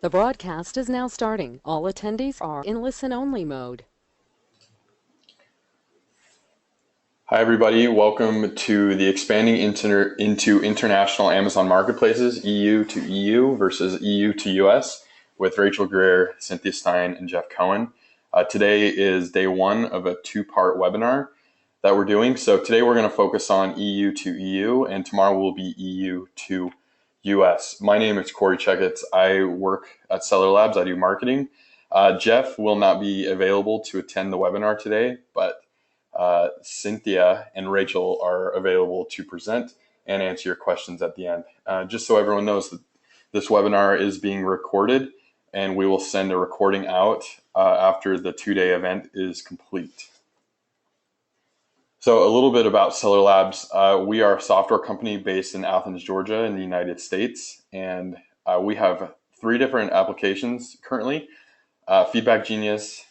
The broadcast is now starting. All attendees are in listen-only mode. Hi everybody, welcome to the Expanding into International Amazon Marketplaces, EU to EU versus EU to US, with Rachel Greer, Cynthia Stine, and Jeff Cohen. Today is day one of a two-part webinar that we're doing. So today we're going to focus on EU to EU, and tomorrow will be EU to US. My name is Corey Checketts. I work at Seller Labs. I do marketing. Jeff will not be available to attend the webinar today, but Cynthia and Rachel are available to present and answer your questions at the end. Just so everyone knows, that this webinar is being recorded, and we will send a recording out after the two-day event is complete. So a little bit about Seller Labs. We are a software company based in Athens, Georgia in the United States, and we have three different applications currently. Feedback Genius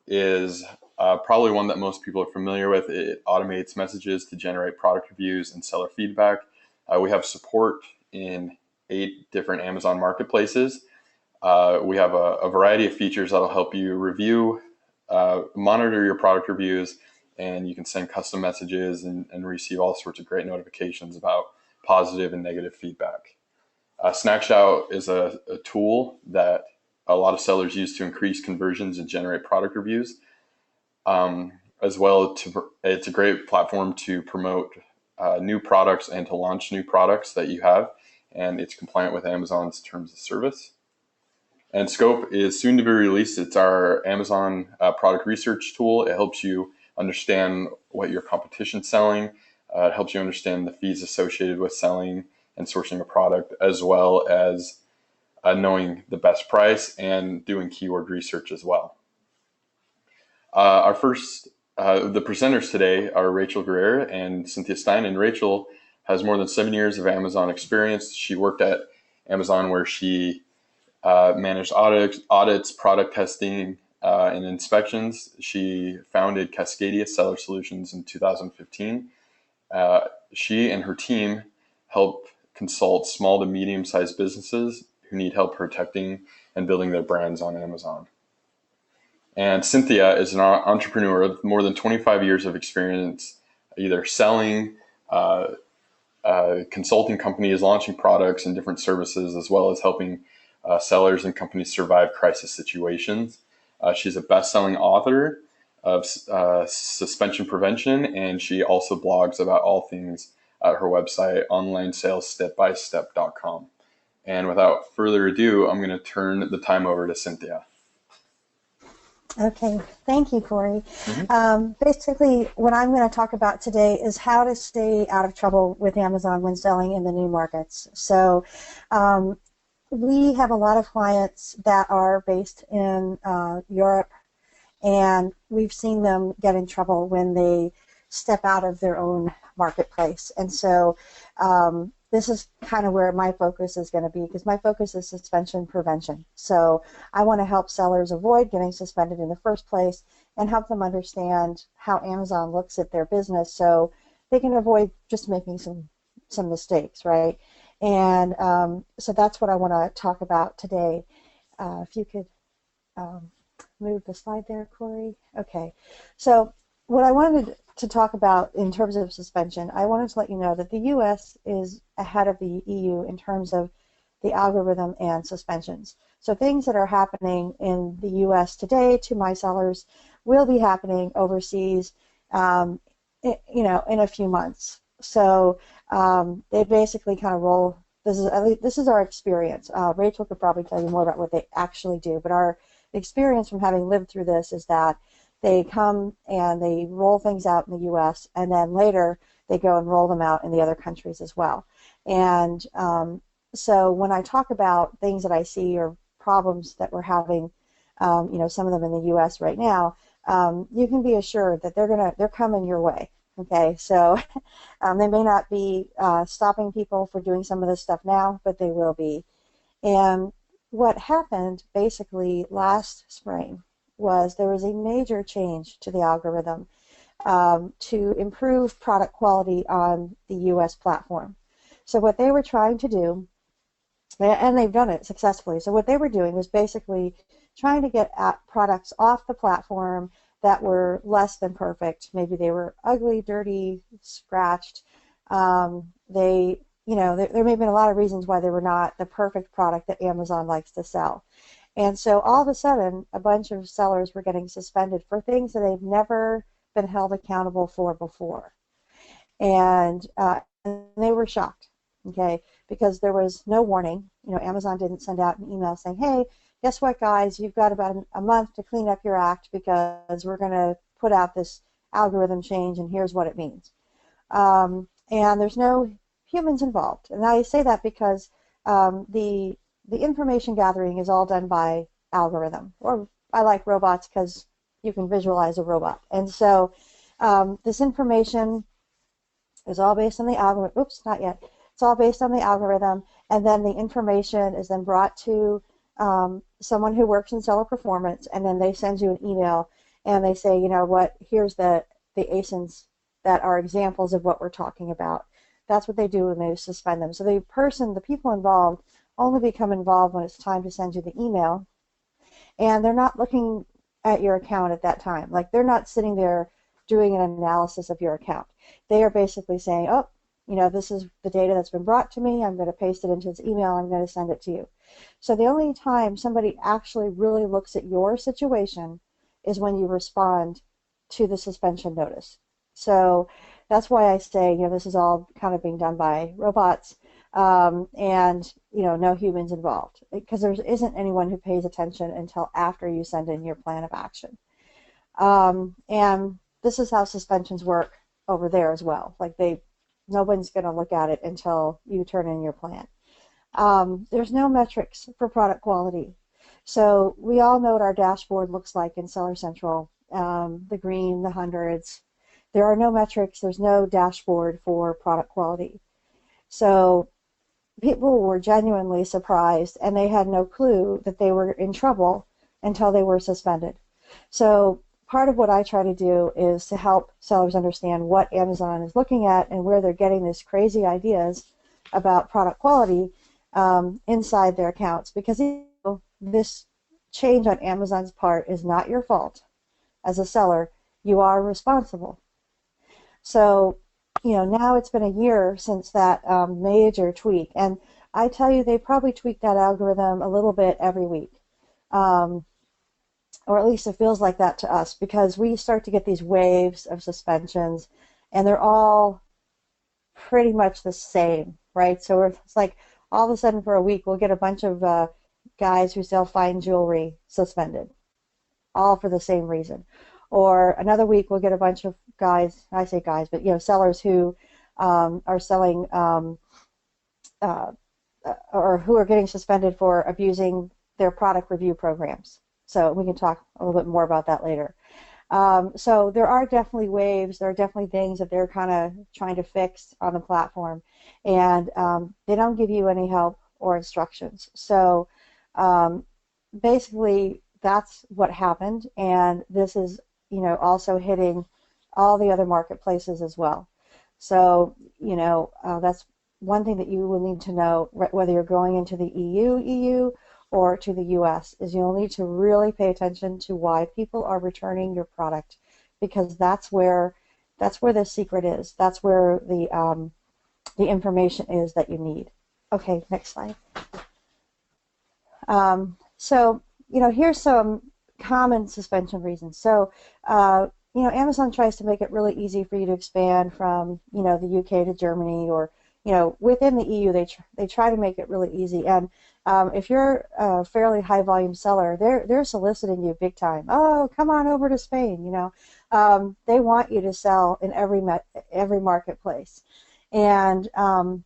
is probably one that most people are familiar with. It automates messages to generate product reviews and seller feedback. We have support in 8 different Amazon marketplaces. We have a variety of features that'll help you review, monitor your product reviews, and you can send custom messages and receive all sorts of great notifications about positive and negative feedback. Snapshot is a tool that a lot of sellers use to increase conversions and generate product reviews. As well, it's a great platform to promote new products and to launch new products that you have, and it's compliant with Amazon's terms of service. And Scope is soon to be released. It's our Amazon product research tool. It helps you understand what your competition's selling. It helps you understand the fees associated with selling and sourcing a product, as well as knowing the best price and doing keyword research as well. The presenters today are Rachel Greer and Cynthia Stine, and Rachel has more than 7 years of Amazon experience. She worked at Amazon where she managed audits, product testing, and inspections. She founded CASCADIA'S Seller Solutions in 2015. She and her team help consult small to medium-sized businesses who need help protecting and building their brands on Amazon. And Cynthia is an entrepreneur with more than 25 years of experience, either selling, consulting companies, launching products and different services, as well as helping sellers and companies survive crisis situations. She's a best-selling author of suspension prevention, and she also blogs about all things at her website, onlinesalesstepbystep.com. And without further ado, I'm going to turn the time over to Cynthia. Okay, thank you, Corey. Basically, what I'm going to talk about today is how to stay out of trouble with Amazon when selling in the new markets. So we have a lot of clients that are based in Europe, and we've seen them get in trouble when they step out of their own marketplace. And so this is kind of where my focus is going to be, because my focus is suspension prevention. So I want to help sellers avoid getting suspended in the first place and help them understand how Amazon looks at their business so they can avoid just making some mistakes, right? And so that's what I want to talk about today. If you could move the slide there, Corey. Okay. So what I wanted to talk about in terms of suspension, I wanted to let you know that the U.S. is ahead of the EU in terms of the algorithm and suspensions. So things that are happening in the U.S. today to my sellers will be happening overseas, in a few months. So they basically kind of roll. This is our experience. Rachel could probably tell you more about what they actually do, but our experience from having lived through this is that they come and they roll things out in the U.S. and then later they go and roll them out in the other countries as well. And so when I talk about things that I see or problems that we're having, some of them in the U.S. right now, you can be assured that they're coming your way. Okay, so they may not be stopping people for doing some of this stuff now, but they will be. And what happened basically last spring was there was a major change to the algorithm to improve product quality on the U.S. platform. So what they were trying to do And they've done it successfully. So what they were doing was basically trying to get products off the platform that were less than perfect. Maybe they were ugly, dirty, scratched. They, there may have been a lot of reasons why they were not the perfect product that Amazon likes to sell. And so all of a sudden, a bunch of sellers were getting suspended for things that they've never been held accountable for before. And they were shocked, okay, because there was no warning. Amazon didn't send out an email saying, hey, guess what, guys, you've got about a month to clean up your act because we're going to put out this algorithm change and here's what it means. And there's no humans involved. And I say that because the information gathering is all done by algorithm, or I like robots because you can visualize a robot. And so this information is all based on the algorithm. Oops, not yet. It's all based on the algorithm, and then the information is then brought to someone who works in seller performance, and then they send you an email, and they say, you know what, here's the ASINs that are examples of what we're talking about. That's what they do when they suspend them. So the people involved only become involved when it's time to send you the email, and they're not looking at your account at that time. Like, they're not sitting there doing an analysis of your account. They are basically saying, oh, this is the data that's been brought to me. I'm going to paste it into this email. I'm going to send it to you. So the only time somebody actually really looks at your situation is when you respond to the suspension notice. So that's why I say, this is all kind of being done by robots, and, no humans involved, because there isn't anyone who pays attention until after you send in your plan of action. And this is how suspensions work over there as well. Like, no one's going to look at it until you turn in your plan. There's no metrics for product quality. So we all know what our dashboard looks like in Seller Central, the green, the hundreds. There are no metrics. There's no dashboard for product quality. So people were genuinely surprised, and they had no clue that they were in trouble until they were suspended. So part of what I try to do is to help sellers understand what Amazon is looking at and where they're getting these crazy ideas about product quality inside their accounts, because this change on Amazon's part is not your fault. As a seller, you are responsible. So, now it's been a year since that major tweak, and I tell you, they probably tweak that algorithm a little bit every week. Or at least it feels like that to us, because we start to get these waves of suspensions, and they're all pretty much the same, right? So it's like all of a sudden for a week we'll get a bunch of guys who sell fine jewelry suspended, all for the same reason. Or another week we'll get a bunch of guys, I say guys, but sellers who are selling or who are getting suspended for abusing their product review programs. So we can talk a little bit more about that later. So there are definitely waves. There are definitely things that they're kind of trying to fix on the platform, and they don't give you any help or instructions. So basically, that's what happened, and this is also hitting all the other marketplaces as well. So that's one thing that you will need to know, whether you're going into the EU or to the US, is you'll need to really pay attention to why people are returning your product, because that's where the secret is. That's where the information is that you need. Okay, next slide. So here's some common suspension reasons. So Amazon tries to make it really easy for you to expand from the UK to Germany, or within the EU they try to make it really easy. And if you're a fairly high volume seller, they're soliciting you big time. Oh, come on over to Spain. They want you to sell in every marketplace, and so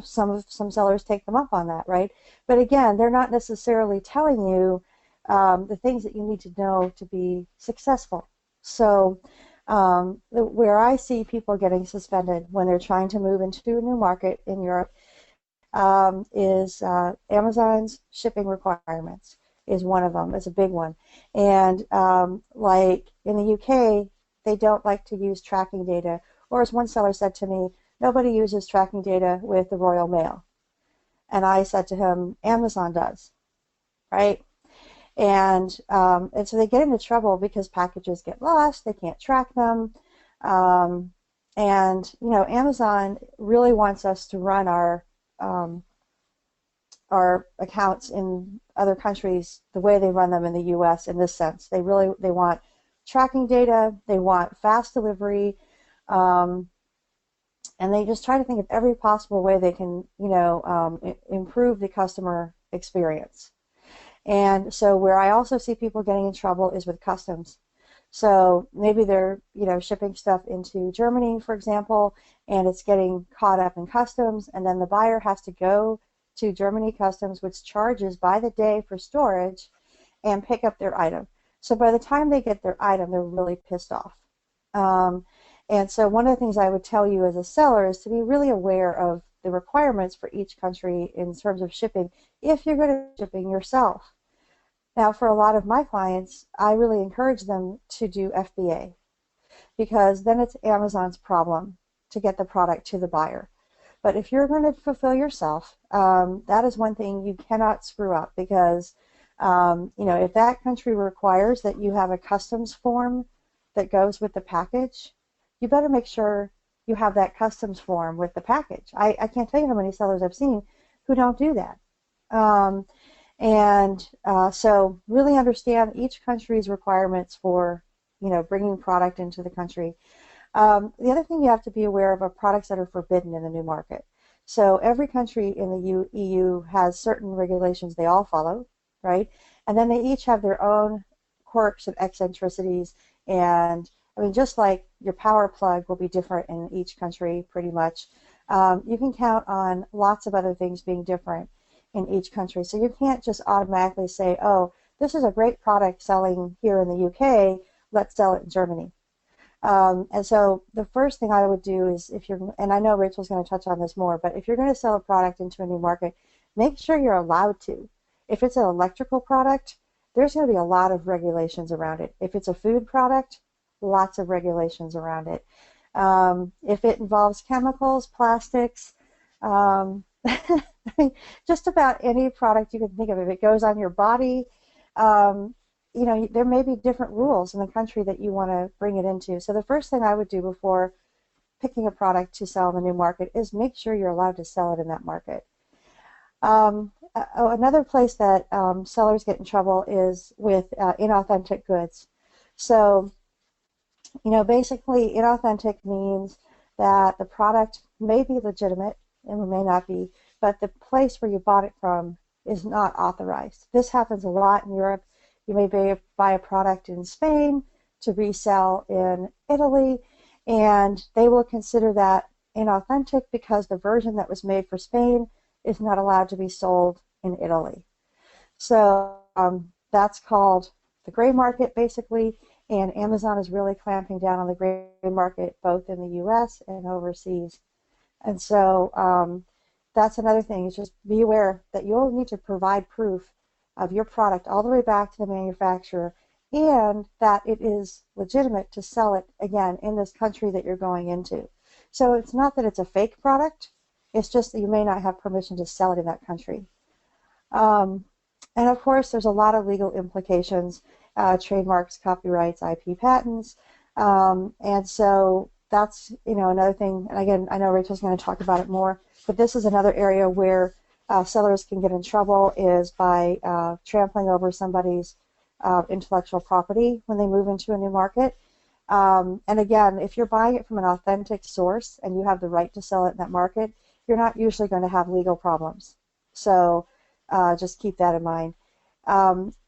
some sellers take them up on that, right? But again, they're not necessarily telling you the things that you need to know to be successful. So where I see people getting suspended when they're trying to move into a new market in Europe is Amazon's shipping requirements is one of them. It's a big one. And like in the UK, they don't like to use tracking data. Or as one seller said to me, nobody uses tracking data with the Royal Mail. And I said to him, Amazon does, right? And so they get into trouble because packages get lost, they can't track them. And, you know, Amazon really wants us to run our accounts in other countries the way they run them in the US in this sense. They want tracking data, they want fast delivery, and they just try to think of every possible way they can, you know, improve the customer experience. And so where I also see people getting in trouble is with customs. So maybe they're, you know, shipping stuff into Germany, for example, and it's getting caught up in customs, and then the buyer has to go to Germany customs, which charges by the day for storage, and pick up their item. So by the time they get their item, they're really pissed off. And so one of the things I would tell you as a seller is to be really aware of the requirements for each country in terms of shipping if you're going to be shipping yourself. Now, for a lot of my clients, I really encourage them to do FBA because then it's Amazon's problem to get the product to the buyer. But if you're going to fulfill yourself, that is one thing you cannot screw up because, you know, if that country requires that you have a customs form that goes with the package, you better make sure you have that customs form with the package. I can't tell you how many sellers I've seen who don't do that. So really understand each country's requirements for, you know, bringing product into the country. The other thing you have to be aware of are products that are forbidden in the new market. So every country in the EU has certain regulations they all follow, right? And then they each have their own quirks and eccentricities. And I mean, just like your power plug will be different in each country pretty much, you can count on lots of other things being different in each country. So you can't just automatically say, oh, this is a great product selling here in the UK, let's sell it in Germany. And so the first thing I would do is if you're, and I know Rachel's going to touch on this more, but if you're going to sell a product into a new market, make sure you're allowed to. If it's an electrical product, there's going to be a lot of regulations around it. If it's a food product, lots of regulations around it. If it involves chemicals, plastics, I mean, just about any product you can think of. If it goes on your body, you know, there may be different rules in the country that you want to bring it into. So the first thing I would do before picking a product to sell in the new market is make sure you're allowed to sell it in that market. Another place that sellers get in trouble is with inauthentic goods. So, you know, basically inauthentic means that the product may be legitimate and may not be, but the place where you bought it from is not authorized. This happens a lot in Europe. You may buy a product in Spain to resell in Italy, and they will consider that inauthentic because the version that was made for Spain is not allowed to be sold in Italy. So that's called the gray market, basically, and Amazon is really clamping down on the gray market both in the US and overseas. And so that's another thing, is just be aware that you'll need to provide proof of your product all the way back to the manufacturer and that it is legitimate to sell it, again, in this country that you're going into. So it's not that it's a fake product, it's just that you may not have permission to sell it in that country. And of course, there's a lot of legal implications, trademarks, copyrights, IP patents, and so that's, you know, another thing. And again, I know Rachel's going to talk about it more, but this is another area where sellers can get in trouble is by trampling over somebody's intellectual property when they move into a new market. And again, if you're buying it from an authentic source and you have the right to sell it in that market, you're not usually going to have legal problems. So just keep that in mind.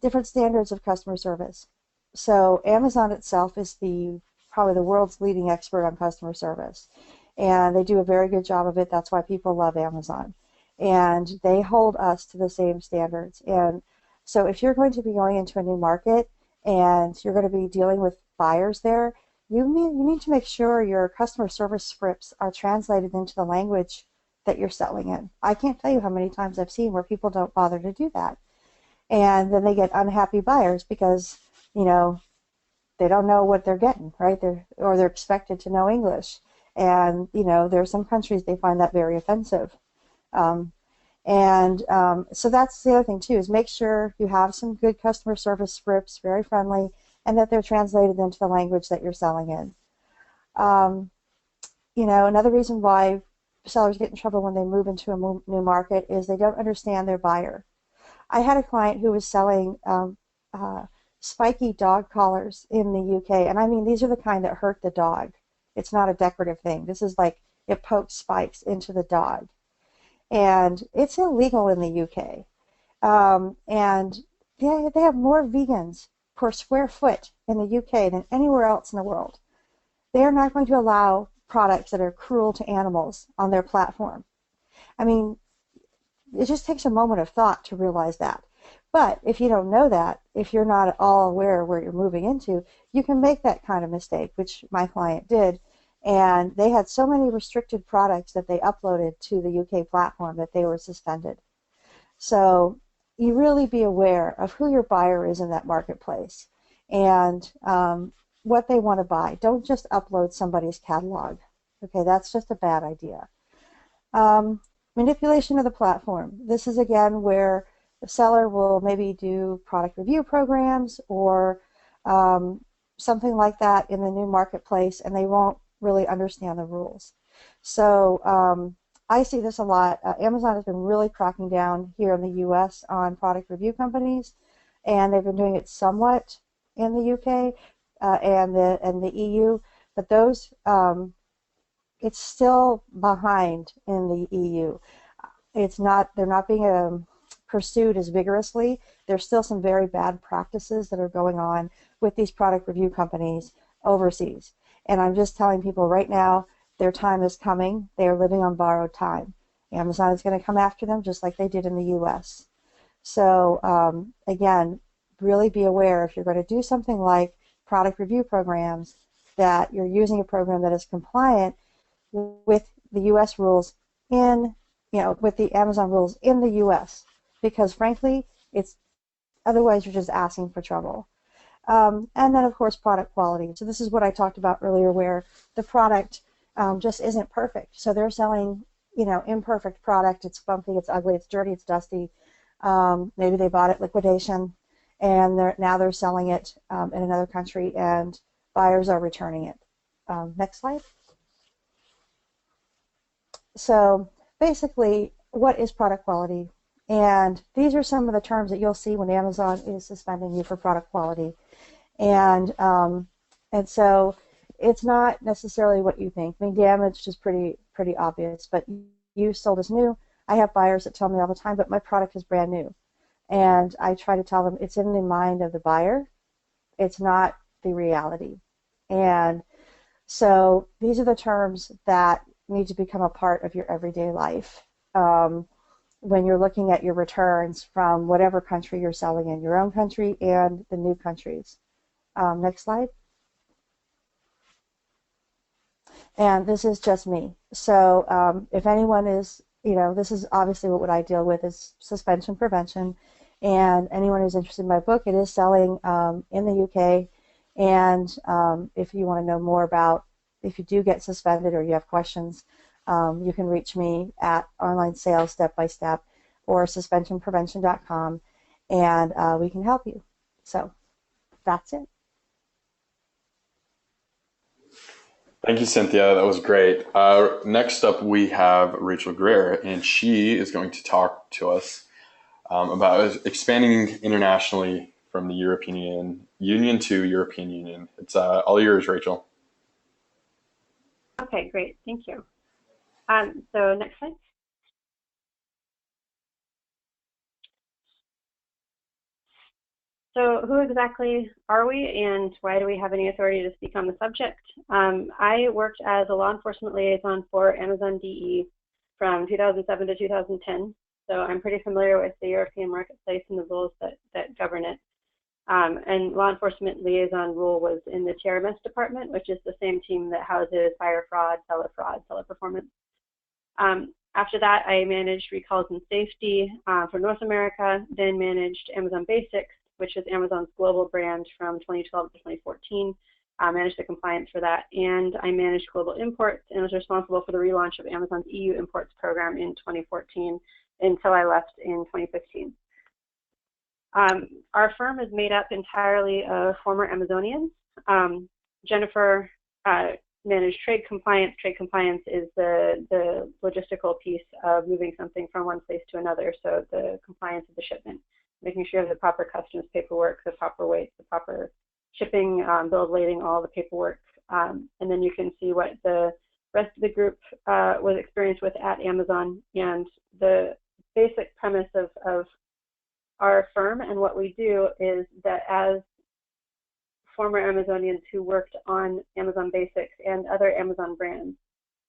Different standards of customer service. So Amazon itself is probably the world's leading expert on customer service. And they do a very good job of it. That's why people love Amazon. And they hold us to the same standards. And so if you're going to be going into a new market and you're going to be dealing with buyers there, you need to make sure your customer service scripts are translated into the language that you're selling in. I can't tell you how many times I've seen where people don't bother to do that. And then they get unhappy buyers because, you know, they don't know what they're getting, right? They're expected to know English. And, you know, there are some countries they find that very offensive. So that's the other thing too, is make sure you have some good customer service scripts, very friendly, and that they're translated into the language that you're selling in. You know, another reason why sellers get in trouble when they move into a new market is they don't understand their buyer. I had a client who was selling spiky dog collars in the UK, and I mean, these are the kind that hurt the dog. It's not a decorative thing. This is like it pokes spikes into the dog. And it's illegal in the UK. And they have more vegans per square foot in the UK than anywhere else in the world. They are not going to allow products that are cruel to animals on their platform. I mean, it just takes a moment of thought to realize that. But if you don't know that, if you're not at all aware of where you're moving into, you can make that kind of mistake, which my client did. And they had so many restricted products that they uploaded to the UK platform that they were suspended. So you really be aware of who your buyer is in that marketplace and what they want to buy. Don't just upload somebody's catalog. Okay, that's just a bad idea. Manipulation of the platform. This is again where the seller will maybe do product review programs or something like that in the new marketplace, and they won't really understand the rules. So I see this a lot. Amazon has been really cracking down here in the US on product review companies, and they've been doing it somewhat in the UK and the EU, but those it's still behind in the EU. They're not being pursued as vigorously. There's still some very bad practices that are going on with these product review companies overseas. And I'm just telling people right now, their time is coming. They are living on borrowed time. Amazon is going to come after them just like they did in the US. So again, really be aware if you're going to do something like product review programs that you're using a program that is compliant with the US rules with the Amazon rules in the US, because frankly, otherwise you're just asking for trouble. And then, of course, product quality. So this is what I talked about earlier, where the product just isn't perfect. So they're selling, imperfect product. It's bumpy, it's ugly, it's dirty, it's dusty. Maybe they bought it liquidation, and now they're selling it in another country, and buyers are returning it. Next slide. So basically, what is product quality? And these are some of the terms that you'll see when Amazon is suspending you for product quality. And so it's not necessarily what you think. I mean, damaged is pretty obvious, but you sold as new. I have buyers that tell me all the time, but my product is brand new. And I try to tell them it's in the mind of the buyer. It's not the reality. And so these are the terms that need to become a part of your everyday life. When you're looking at your returns from whatever country you're selling in, your own country and the new countries. Next slide. And this is just me. So if anyone is, this is obviously what I deal with is suspension prevention. And anyone who's interested in my book, it is selling in the UK. And if you want to know more about if you do get suspended or you have questions, you can reach me at Online Sales Step by Step or suspensionprevention.com, and we can help you. So that's it. Thank you, Cynthia. That was great. Next up, we have Rachel Greer, and she is going to talk to us about expanding internationally from the European Union to European Union. It's all yours, Rachel. Okay, great. Thank you. So next slide. So who exactly are we, and why do we have any authority to speak on the subject? I worked as a law enforcement liaison for Amazon DE from 2007 to 2010. So I'm pretty familiar with the European marketplace and the rules that govern it. And law enforcement liaison role was in the TRMS department, which is the same team that houses buyer fraud, seller performance. After that, I managed recalls and safety for North America, then managed Amazon Basics, which is Amazon's global brand from 2012 to 2014. managed the compliance for that, and I managed global imports and was responsible for the relaunch of Amazon's EU imports program in 2014 until I left in 2015. Our firm is made up entirely of former Amazonians. Jennifer managed trade compliance. Trade compliance is the logistical piece of moving something from one place to another, so the compliance of the shipment, making sure the proper customs paperwork, the proper weights, the proper shipping, bill of lading, all the paperwork. And then you can see what the rest of the group was experienced with at Amazon. And the basic premise of our firm and what we do is that as former Amazonians who worked on Amazon Basics and other Amazon brands,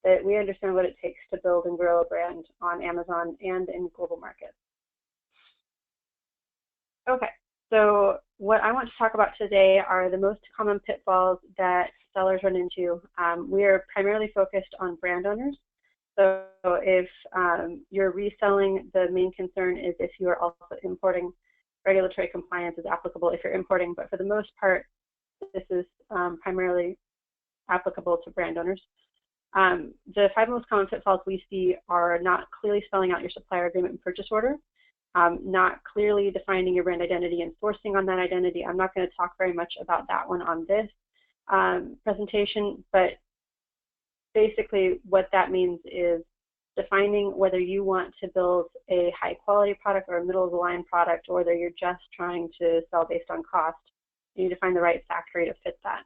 that we understand what it takes to build and grow a brand on Amazon and in global markets. Okay, so what I want to talk about today are the most common pitfalls that sellers run into. We are primarily focused on brand owners. So if you're reselling, the main concern is if you are also importing, regulatory compliance is applicable if you're importing, but for the most part, this is primarily applicable to brand owners. The 5 most common pitfalls we see are not clearly spelling out your supplier agreement and purchase order, not clearly defining your brand identity and sourcing on that identity. I'm not going to talk very much about that one on this presentation, but basically what that means is defining whether you want to build a high quality product or a middle of the line product, or whether you're just trying to sell based on cost. You need to find the right factory to fit that.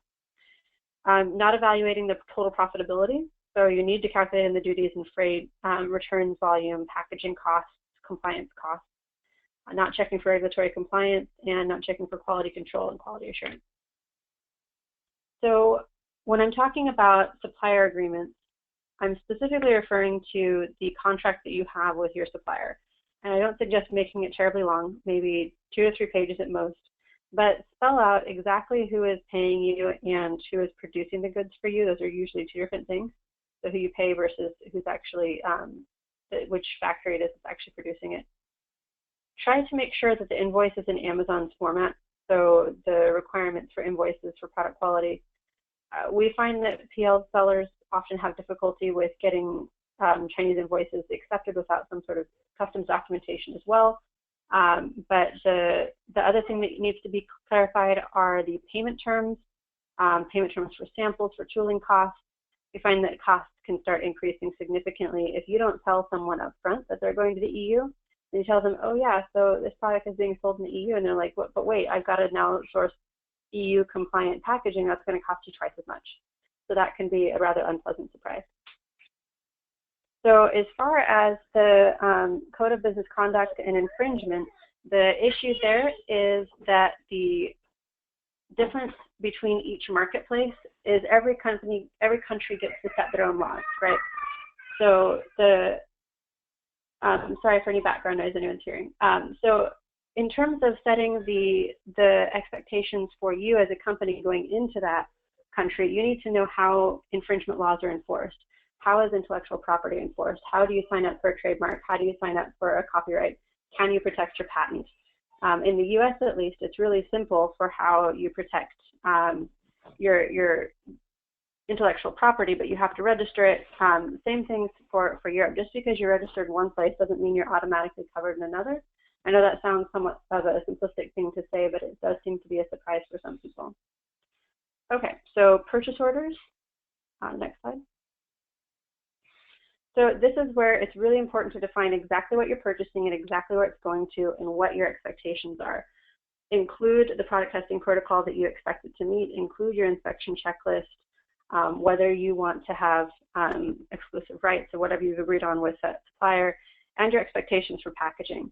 Not evaluating the total profitability. So you need to calculate in the duties and freight, returns volume, packaging costs, compliance costs. Not checking for regulatory compliance, and not checking for quality control and quality assurance. So when I'm talking about supplier agreements, I'm specifically referring to the contract that you have with your supplier. And I don't suggest making it terribly long, maybe 2 to 3 pages at most, but spell out exactly who is paying you and who is producing the goods for you. Those are usually 2 different things. So who you pay versus who's actually, which factory it is that's actually producing it. Try to make sure that the invoice is in Amazon's format, so the requirements for invoices for product quality. We find that PL sellers often have difficulty with getting Chinese invoices accepted without some sort of customs documentation as well. But the other thing that needs to be clarified are the payment terms for samples, for tooling costs. We find that costs can start increasing significantly if you don't tell someone up front that they're going to the EU. And you tell them, oh yeah, so this product is being sold in the EU, and they're like, but wait, I've got to now source EU compliant packaging. That's going to cost you twice as much. So that can be a rather unpleasant surprise. So as far as the Code of Business Conduct and infringement, the issue there is that the difference between each marketplace is every country gets to set their own laws, right? So sorry for any background noise anyone's hearing. So in terms of setting the expectations for you as a company going into that country, you need to know how infringement laws are enforced. How is intellectual property enforced? How do you sign up for a trademark? How do you sign up for a copyright? Can you protect your patent? In the US, at least, it's really simple for how you protect your intellectual property, but you have to register it. Same things for Europe. Just because you're registered in one place doesn't mean you're automatically covered in another. I know that sounds somewhat of a simplistic thing to say, but it does seem to be a surprise for some people. Okay, so purchase orders. Next slide. So this is where it's really important to define exactly what you're purchasing and exactly where it's going to and what your expectations are. Include the product testing protocol that you expect it to meet, include your inspection checklist, whether you want to have exclusive rights or whatever you've agreed on with that supplier, and your expectations for packaging.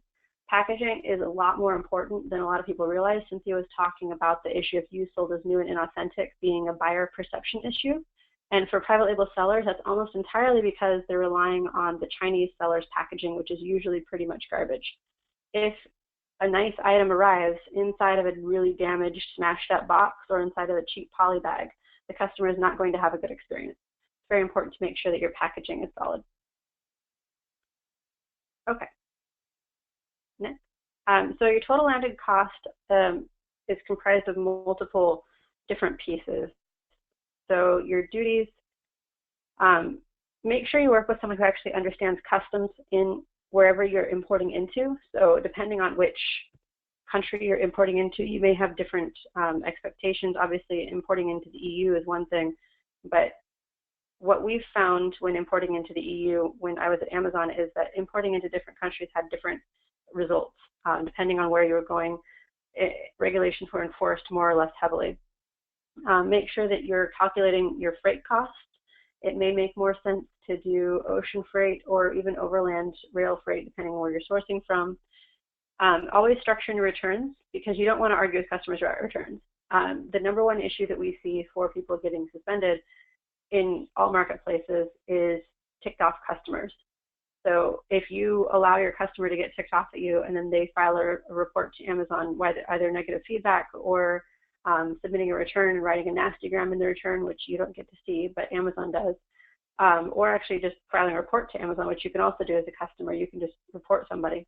Packaging is a lot more important than a lot of people realize. Cynthia was talking about the issue of used sold as new and inauthentic being a buyer perception issue. And for private label sellers, that's almost entirely because they're relying on the Chinese seller's packaging, which is usually pretty much garbage. If a nice item arrives inside of a really damaged, smashed up box or inside of a cheap poly bag, the customer is not going to have a good experience. It's very important to make sure that your packaging is solid. Okay. Next. So your total landed cost is comprised of multiple different pieces. So your duties, make sure you work with someone who actually understands customs in wherever you're importing into. So depending on which country you're importing into, you may have different expectations. Obviously, importing into the EU is one thing, but what we've found when importing into the EU when I was at Amazon is that importing into different countries had different results. Depending on where you were going, regulations were enforced more or less heavily. Make sure that you're calculating your freight costs. It may make more sense to do ocean freight or even overland rail freight, depending on where you're sourcing from. Always structure your returns, because you don't want to argue with customers about returns. The number one issue that we see for people getting suspended in all marketplaces is ticked off customers. So if you allow your customer to get ticked off at you and then they file a report to Amazon, either negative feedback or submitting a return and writing a nastygram in the return, which you don't get to see, but Amazon does, or actually just filing a report to Amazon, which you can also do as a customer. You can just report somebody.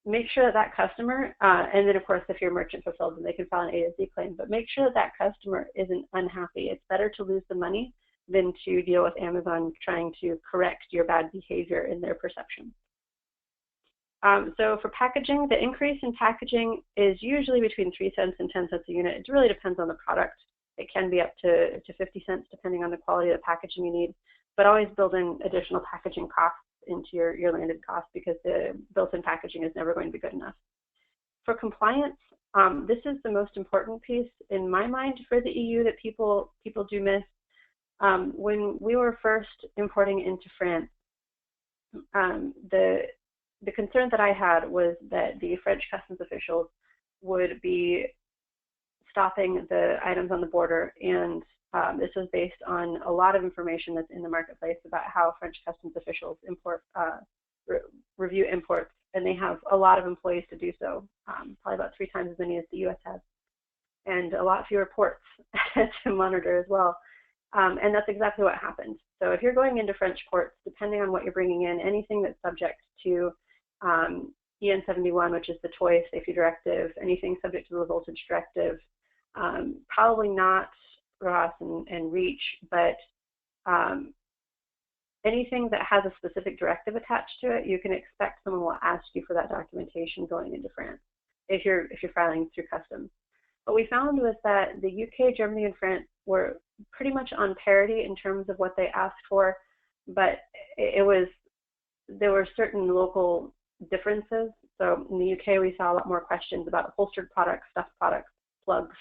Make sure that customer, and then of course if you're merchant fulfilled, then they can file an A to Z claim, but make sure that customer isn't unhappy. It's better to lose the money than to deal with Amazon trying to correct your bad behavior in their perception. So for packaging, the increase in packaging is usually between 3 cents and 10 cents a unit. It really depends on the product. It can be up to 50 cents depending on the quality of the packaging you need, but always build in additional packaging costs into your landed cost, because the built-in packaging is never going to be good enough. For compliance, this is the most important piece in my mind for the EU that people do miss. When we were first importing into France, the concern that I had was that the French customs officials would be stopping the items on the border, and this was based on a lot of information that's in the marketplace about how French customs officials review imports, and they have a lot of employees to do so, probably about 3 times as many as the U.S. has, and a lot fewer ports to monitor as well. And that's exactly what happened. So if you're going into French ports, depending on what you're bringing in, anything that's subject to EN 71, which is the Toy Safety Directive, anything subject to the Low Voltage Directive, probably not ROS and REACH, but anything that has a specific directive attached to it, you can expect someone will ask you for that documentation going into France if you're filing through customs. What we found was that the UK, Germany, and France were pretty much on parity in terms of what they asked for, but there were certain local differences. So in the UK, we saw a lot more questions about upholstered products, stuffed products, plugs,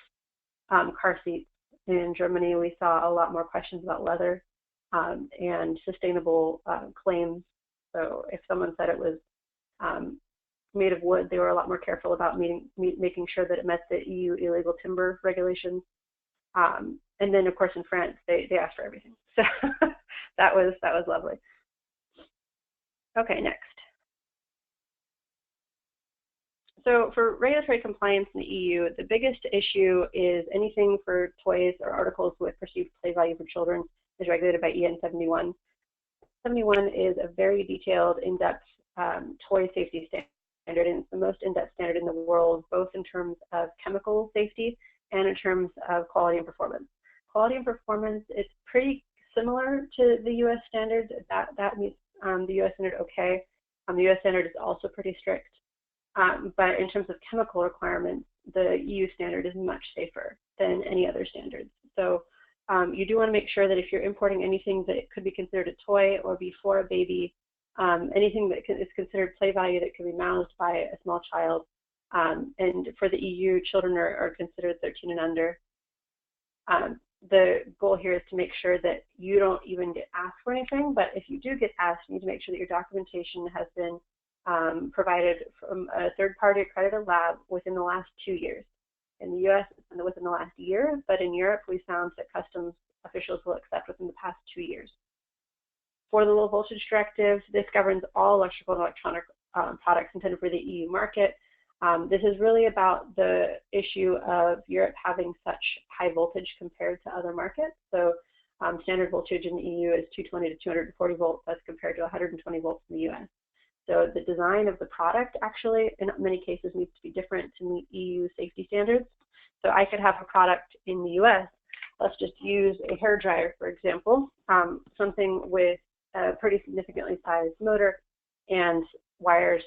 car seats. In Germany, we saw a lot more questions about leather and sustainable claims. So if someone said it was made of wood, they were a lot more careful about making sure that it met the EU illegal timber regulations. And then, of course, in France, they asked for everything. So that was lovely. Okay, next. So for regulatory compliance in the EU, the biggest issue is anything for toys or articles with perceived play value for children is regulated by EN 71. 71 is a very detailed, in-depth toy safety standard, and it's the most in-depth standard in the world, both in terms of chemical safety and in terms of quality and performance. Quality and performance is pretty similar to the US standard. That meets the US standard okay. The US standard is also pretty strict. But in terms of chemical requirements, the EU standard is much safer than any other standards. So you do want to make sure that if you're importing anything that could be considered a toy or be for a baby, anything that is considered play value that can be mouthed by a small child, and for the EU, children are considered 13 and under. The goal here is to make sure that you don't even get asked for anything, but if you do get asked, you need to make sure that your documentation has been provided from a third-party accredited lab within the last 2 years. In the US, it's within the last year, but in Europe, we found that customs officials will accept within the past 2 years. For the Low Voltage Directive, this governs all electrical and electronic products intended for the EU market. This is really about the issue of Europe having such high voltage compared to other markets. So standard voltage in the EU is 220 to 240 volts as compared to 120 volts in the US. So the design of the product actually, in many cases, needs to be different to meet EU safety standards. So I could have a product in the US let's just use a hair dryer, for example, something with a pretty significantly sized motor and wires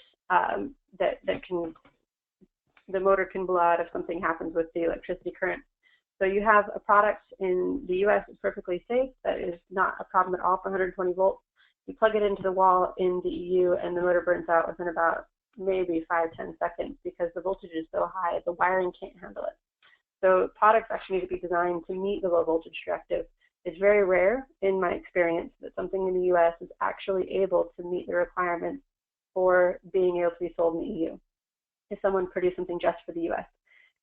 the motor can blow out if something happens with the electricity current. So you have a product in the US that's perfectly safe, that is not a problem at all for 120 volts. You plug it into the wall in the EU and the motor burns out within about maybe 5-10 seconds because the voltage is so high, the wiring can't handle it. So products actually need to be designed to meet the low voltage directive. It's very rare in my experience that something in the US is actually able to meet the requirements for being able to be sold in the EU. If someone produced something just for the US.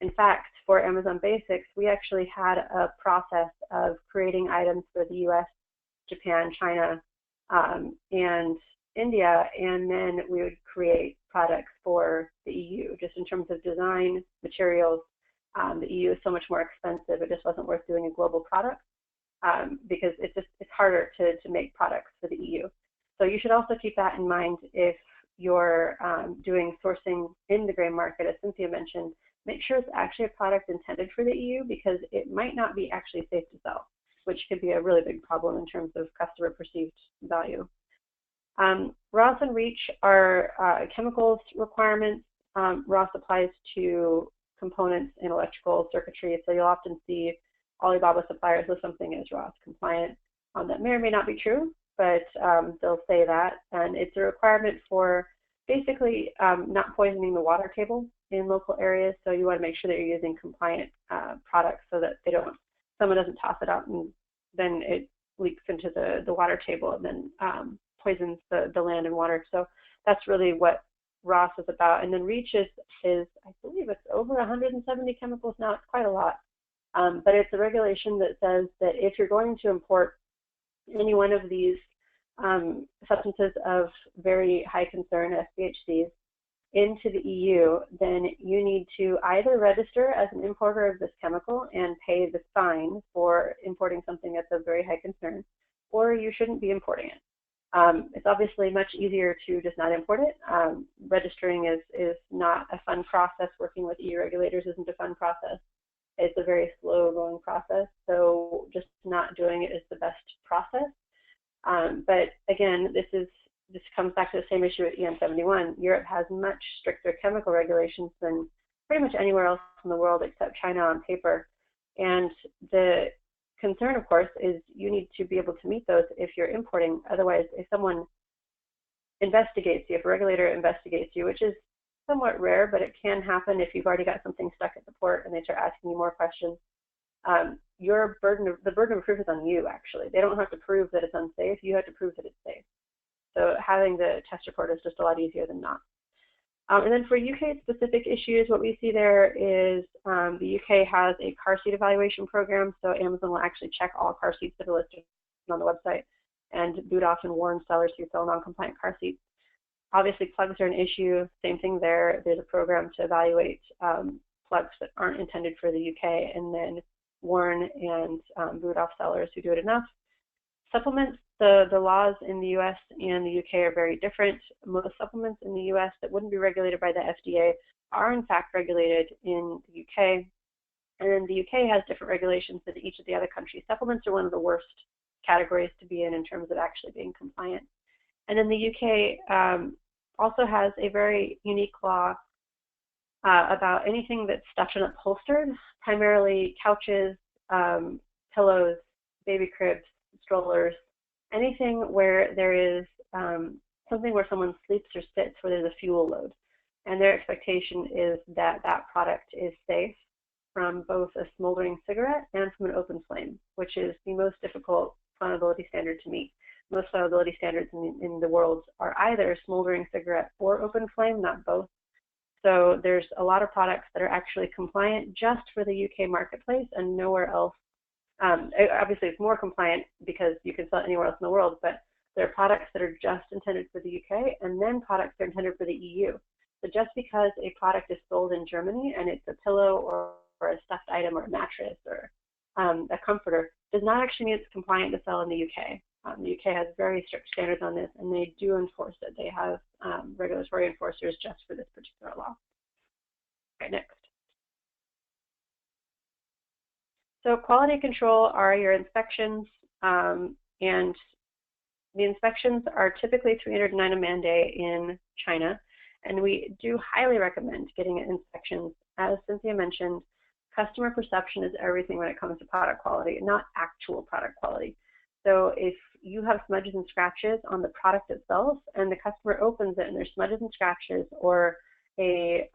In fact, for Amazon Basics, we actually had a process of creating items for the US, Japan, China, and India, and then we would create products for the EU, just in terms of design, materials. The EU is so much more expensive, it just wasn't worth doing a global product because it's harder to make products for the EU. So you should also keep that in mind if you're doing sourcing in the gray market, as Cynthia mentioned. Make sure it's actually a product intended for the EU because it might not be actually safe to sell, which could be a really big problem in terms of customer perceived value. ROS and REACH are chemicals requirements. ROS applies to components in electrical circuitry, so you'll often see Alibaba suppliers with something as ROS compliant. That may or may not be true, but they'll say that, and it's a requirement for basically not poisoning the water table in local areas. So you want to make sure that you're using compliant products so that someone doesn't toss it out and then it leaks into the water table and then poisons the land and water. So that's really what ROS is about. And then REACH is I believe it's over 170 chemicals now. It's quite a lot, but it's a regulation that says that if you're going to import any one of these substances of very high concern, SPHCs, into the EU, then you need to either register as an importer of this chemical and pay the fine for importing something that's of very high concern, or you shouldn't be importing it. It's obviously much easier to just not import it. Registering is not a fun process. Working with EU regulators isn't a fun process. It's a very slow-going process, so just not doing it is the best process. But again, this comes back to the same issue at EN71. Europe has much stricter chemical regulations than pretty much anywhere else in the world except China on paper. And the concern, of course, is you need to be able to meet those if you're importing. Otherwise, if someone investigates you, if a regulator investigates you, which is somewhat rare, but it can happen if you've already got something stuck at the port and they start asking you more questions, the burden of proof is on you, actually. They don't have to prove that it's unsafe. You have to prove that it's safe. So having the test report is just a lot easier than not. And then for UK-specific issues, what we see there is the UK has a car seat evaluation program, so Amazon will actually check all car seats that are listed on the website and boot off and warn sellers who sell non-compliant car seats. Obviously, plugs are an issue. Same thing there. There's a program to evaluate plugs that aren't intended for the UK and then warn and boot off sellers who do it enough. Supplements, the laws in the US and the UK are very different. Most supplements in the US that wouldn't be regulated by the FDA are in fact regulated in the UK. And then the UK has different regulations than each of the other countries. Supplements are one of the worst categories to be in terms of actually being compliant. And then the UK also has a very unique law about anything that's stuffed and upholstered, primarily couches, pillows, baby cribs, strollers, anything where there is something where someone sleeps or sits where there's a fuel load. And their expectation is that that product is safe from both a smoldering cigarette and from an open flame, which is the most difficult flammability standard to meet. Most flammability standards in the world are either smoldering cigarette or open flame, not both. So there's a lot of products that are actually compliant just for the UK marketplace and nowhere else. Obviously, it's more compliant because you can sell it anywhere else in the world, but there are products that are just intended for the UK and then products that are intended for the EU. So just because a product is sold in Germany and it's a pillow or a stuffed item or a mattress or a comforter does not actually mean it's compliant to sell in the UK. The UK has very strict standards on this, and they do enforce it. They have regulatory enforcers just for this particular law. Okay, next. So quality control are your inspections, and the inspections are typically 309 a man day in China, and we do highly recommend getting inspections. As Cynthia mentioned, customer perception is everything when it comes to product quality, not actual product quality. So if you have smudges and scratches on the product itself and the customer opens it and there's smudges and scratches, or a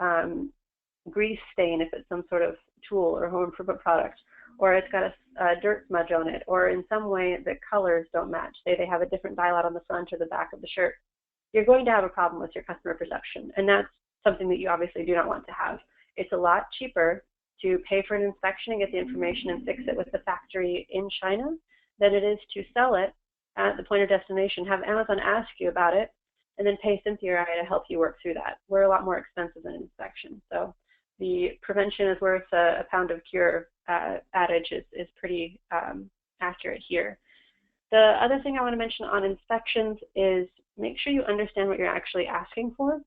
grease stain if it's some sort of tool or home improvement product, or it's got a dirt smudge on it, or in some way the colors don't match, say they have a different dial on the front or the back of the shirt, you're going to have a problem with your customer perception, and that's something that you obviously do not want to have. It's a lot cheaper to pay for an inspection and get the information and fix it with the factory in China than it is to sell it at the point of destination, have Amazon ask you about it, and then pay Cynthia or I to help you work through that. We're a lot more expensive than an inspection. So the prevention is worth a pound of cure adage is pretty accurate here. The other thing I want to mention on inspections is make sure you understand what you're actually asking for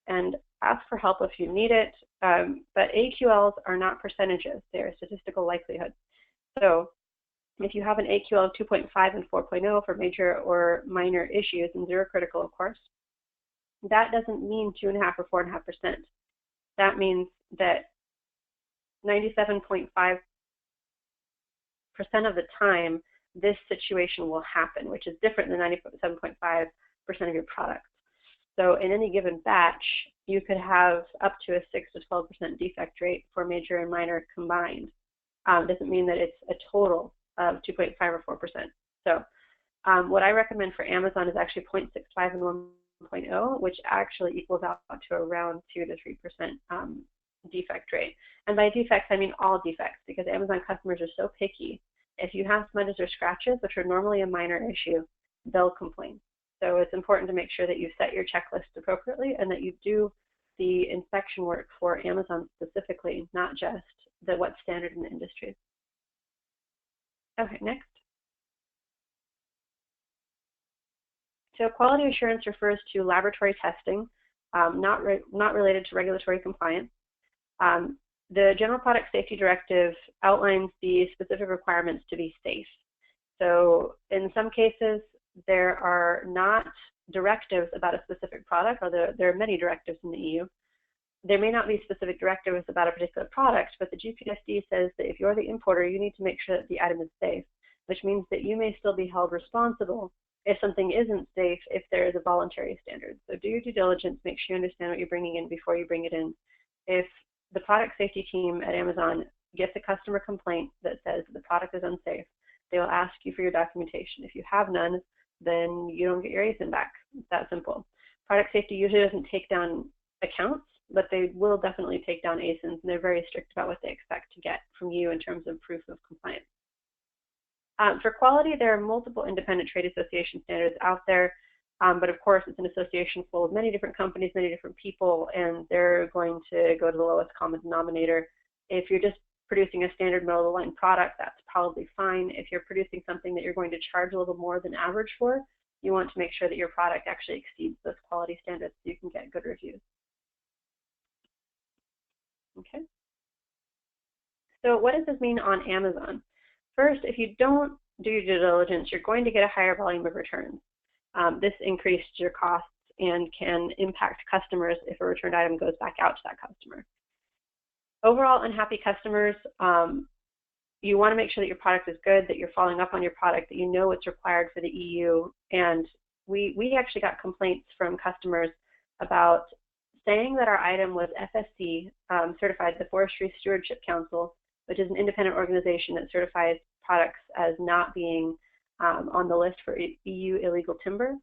and ask for help if you need it. But AQLs are not percentages, they're a statistical likelihood. So if you have an AQL of 2.5 and 4.0 for major or minor issues, and zero critical, of course, that doesn't mean 2.5 or 4.5%. That means that 97.5% of the time, this situation will happen, which is different than 97.5% of your products. So in any given batch, you could have up to a 6 to 12% defect rate for major and minor combined. Doesn't mean that it's a total of 2.5 or 4%. So what I recommend for Amazon is actually 0.65 and 1.0, which actually equals out to around 2 to 3% defect rate. And by defects, I mean all defects, because Amazon customers are so picky. If you have smudges or scratches, which are normally a minor issue, they'll complain. So it's important to make sure that you set your checklist appropriately and that you do the inspection work for Amazon specifically, not just what's standard in the industry. Okay, next. So quality assurance refers to laboratory testing, not related to regulatory compliance. The General Product Safety Directive outlines the specific requirements to be safe. So in some cases, there are not directives about a specific product, or there are many directives in the EU. There may not be specific directives about a particular product, but the GPSD says that if you're the importer, you need to make sure that the item is safe, which means that you may still be held responsible if something isn't safe if there is a voluntary standard. So do your due diligence, make sure you understand what you're bringing in before you bring it in. If the product safety team at Amazon gets a customer complaint that says the product is unsafe, they will ask you for your documentation. If you have none, then you don't get your ASIN back. It's that simple. Product safety usually doesn't take down accounts, but they will definitely take down ASINs, and they're very strict about what they expect to get from you in terms of proof of compliance. For quality, there are multiple independent trade association standards out there, but of course it's an association full of many different companies, many different people, and they're going to go to the lowest common denominator. If you're just producing a standard middle-of-the-line product, that's probably fine. If you're producing something that you're going to charge a little more than average for, you want to make sure that your product actually exceeds those quality standards so you can get good reviews. Okay. So what does this mean on Amazon? First, if you don't do your due diligence, you're going to get a higher volume of returns. This increases your costs and can impact customers if a returned item goes back out to that customer. Overall, unhappy customers, you want to make sure that your product is good, that you're following up on your product, that you know what's required for the EU. And we actually got complaints from customers about saying that our item was FSC certified, the Forestry Stewardship Council, which is an independent organization that certifies products as not being on the list for EU illegal timber.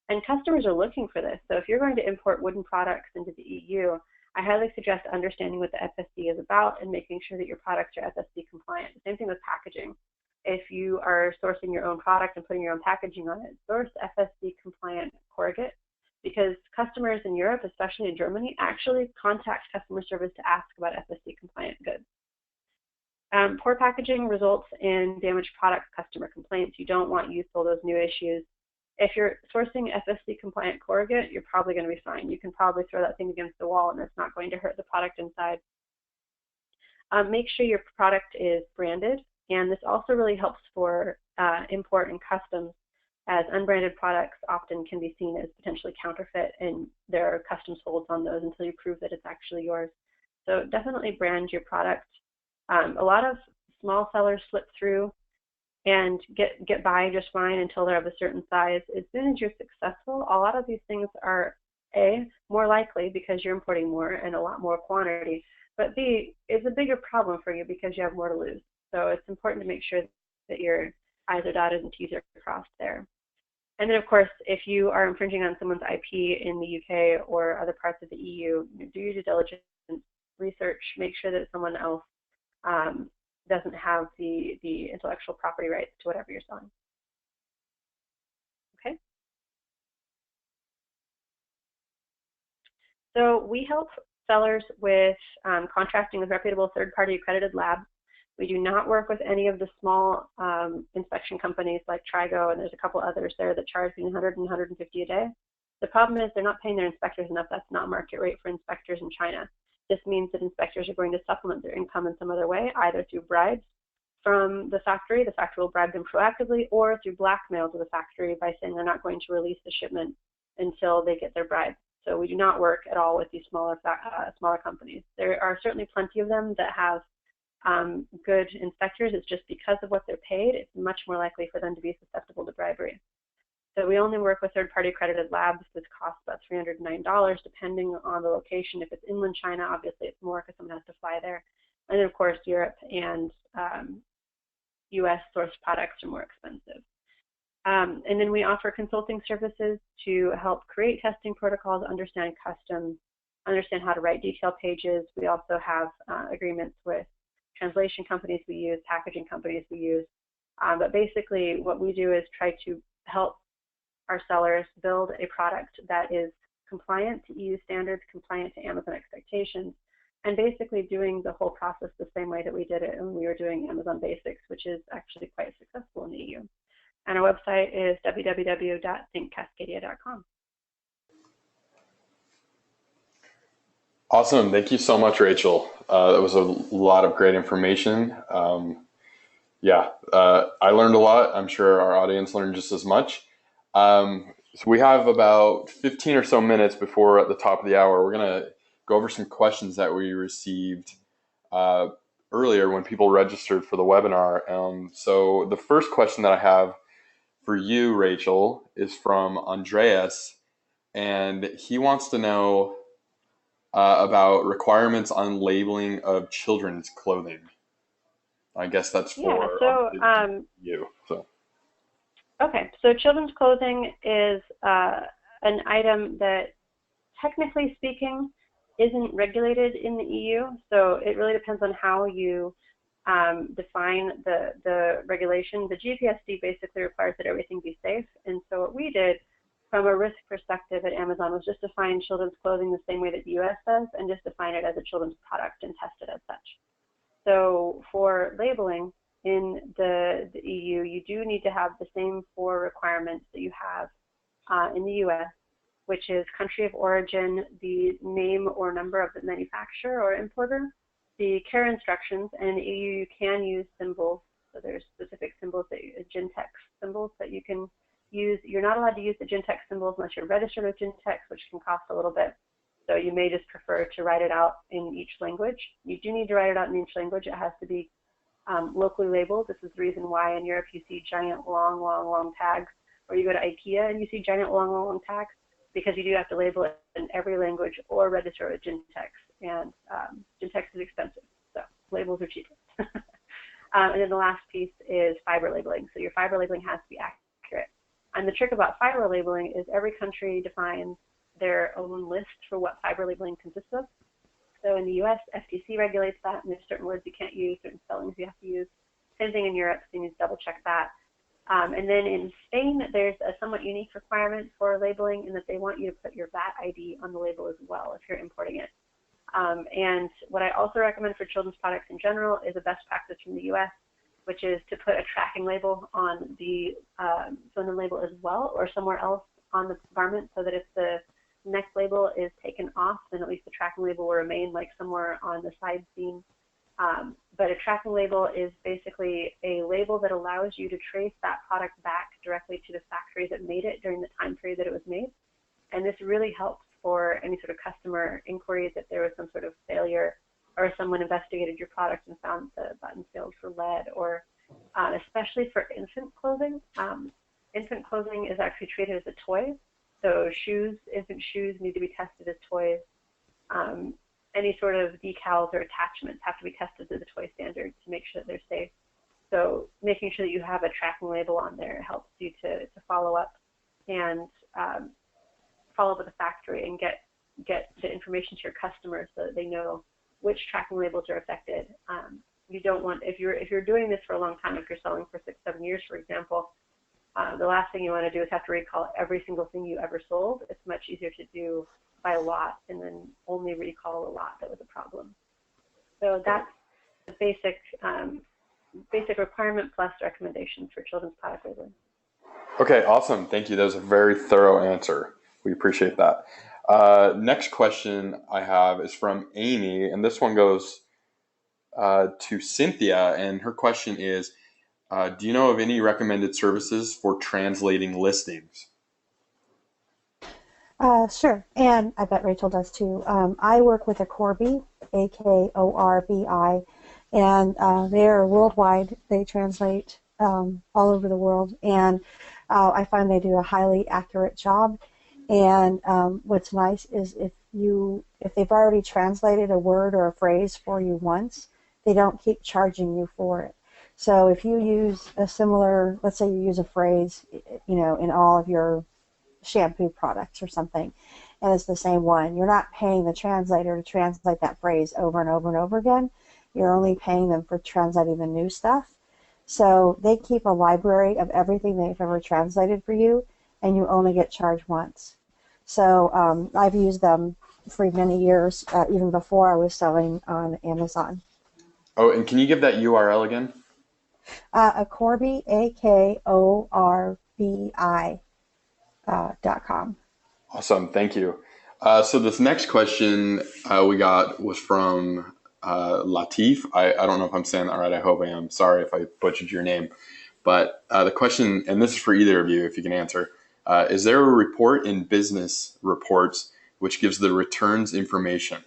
And customers are looking for this. So if you're going to import wooden products into the EU, I highly suggest understanding what the FSC is about and making sure that your products are FSC compliant. The same thing with packaging. If you are sourcing your own product and putting your own packaging on it, source FSC compliant corrugate, because customers in Europe, especially in Germany, actually contact customer service to ask about FSC compliant goods. Poor packaging results in damaged product customer complaints. You don't want useful those new issues. If you're sourcing FSC compliant corrugate, you're probably going to be fine. You can probably throw that thing against the wall and it's not going to hurt the product inside. Make sure your product is branded And this also really helps for import and customs, as unbranded products often can be seen as potentially counterfeit, and there are customs holds on those until you prove that it's actually yours. So definitely brand your product. A lot of small sellers slip through and get by just fine until they're of a certain size. As soon as you're successful, a lot of these things are A, more likely because you're importing more and a lot more quantity, but B, it's a bigger problem for you because you have more to lose. So it's important to make sure that your I's are dotted and T's are crossed there. And then, of course, if you are infringing on someone's IP in the UK or other parts of the EU, do your due diligence, research, make sure that someone else doesn't have the intellectual property rights to whatever you're selling. Okay. So we help sellers with contracting with reputable third-party accredited labs. We do not work with any of the small inspection companies like Trigo, and there's a couple others there that charge between 100 and 150 a day. The problem is they're not paying their inspectors enough. That's not market rate for inspectors in China. This means that inspectors are going to supplement their income in some other way, either through bribes from the factory will bribe them proactively, or through blackmail to the factory by saying they're not going to release the shipment until they get their bribe. So we do not work at all with these smaller companies. There are certainly plenty of them that have good inspectors. It's just because of what they're paid, it's much more likely for them to be susceptible to bribery. So we only work with third-party accredited labs. This costs about $309 depending on the location. If it's inland China, obviously it's more because someone has to fly there. And then of course Europe and US sourced products are more expensive. And then we offer consulting services to help create testing protocols, understand customs, understand how to write detail pages. We also have agreements with translation companies we use, packaging companies we use. But basically what we do is try to help our sellers build a product that is compliant to EU standards, compliant to Amazon expectations, and basically doing the whole process the same way that we did it when we were doing Amazon Basics, which is actually quite successful in the EU. And our website is www.thinkcascadia.com. Awesome. Thank you so much, Rachel. That was a lot of great information. I learned a lot. I'm sure our audience learned just as much. So we have about 15 or so minutes before at the top of the hour. We're going to go over some questions that we received earlier when people registered for the webinar. So the first question that I have for you, Rachel, is from Andreas, and he wants to know about requirements on labeling of children's clothing. I guess that's for you. So. Okay, so children's clothing is an item that, technically speaking, isn't regulated in the EU. So it really depends on how you define the regulation. The GPSD basically requires that everything be safe. And so what we did from a risk perspective at Amazon was just define children's clothing the same way that the US does, and just define it as a children's product and test it as such. So for labeling in the EU, you do need to have the same 4 requirements that you have in the US, which is country of origin, the name or number of the manufacturer or importer, the care instructions, and in the EU you can use symbols. So there's specific symbols, Gentex symbols that you can use. You're not allowed to use the Gentex symbols unless you're registered with Gentex, which can cost a little bit. So you may just prefer to write it out in each language. You do need to write it out in each language. It has to be locally labeled. This is the reason why in Europe you see giant long tags, or you go to IKEA and you see giant long tags, because you do have to label it in every language or register with Gentex. And Gentex is expensive, so labels are cheaper. And then the last piece is fiber labeling. So your fiber labeling has to be accurate. And the trick about fiber labeling is every country defines their own list for what fiber labeling consists of. So in the US, FTC regulates that, and there's certain words you can't use, certain spellings you have to use. Same thing in Europe, so you need to double check that. And then in Spain, there's a somewhat unique requirement for labeling in that they want you to put your VAT ID on the label as well if you're importing it. And what I also recommend for children's products in general is a best practice from the US, which is to put a tracking label on the label as well, or somewhere else on the garment, so that if the neck label is taken off, then at least the tracking label will remain like somewhere on the side seam But a tracking label is basically a label that allows you to trace that product back directly to the factory that made it during the time period that it was made. And this really helps for any sort of customer inquiries if there was some sort of failure or someone investigated your product and found the button failed for lead, or especially for infant clothing. Infant clothing is actually treated as a toy. So shoes, infant shoes need to be tested as toys. Any sort of decals or attachments have to be tested to the toy standard to make sure that they're safe. So making sure that you have a tracking label on there helps you to follow up and follow up with the factory and get the information to your customers so that they know which tracking labels are affected. You don't want, if you're doing this for a long time, if you're selling for 6-7 years, for example, the last thing you want to do is have to recall every single thing you ever sold. It's much easier to do by a lot and then only recall a lot that was a problem. So that's the basic requirement plus recommendations for children's product labeling. Okay, awesome. Thank you. That was a very thorough answer. We appreciate that. Next question I have is from Amy, and this one goes to Cynthia, and her question is, do you know of any recommended services for translating listings? Sure, and I bet Rachel does too. I work with a Corby, A-K-O-R-B-I, and they're worldwide. They translate all over the world, and I find they do a highly accurate job. And what's nice is if they've already translated a word or a phrase for you once, they don't keep charging you for it. So if you use a similar, let's say you use a phrase, in all of your shampoo products or something, and it's the same one, you're not paying the translator to translate that phrase over and over and over again. You're only paying them for translating the new stuff. So they keep a library of everything they've ever translated for you, and you only get charged once. So I've used them for many years, even before I was selling on Amazon. Oh, and can you give that URL again? A Corby, A-K-O-R-B-I .com. Awesome, thank you. So this next question we got was from Latif. I don't know if I'm saying that right. I hope I am. Sorry if I butchered your name. But the question, and this is for either of you if you can answer, is there a report in business reports which gives the returns information?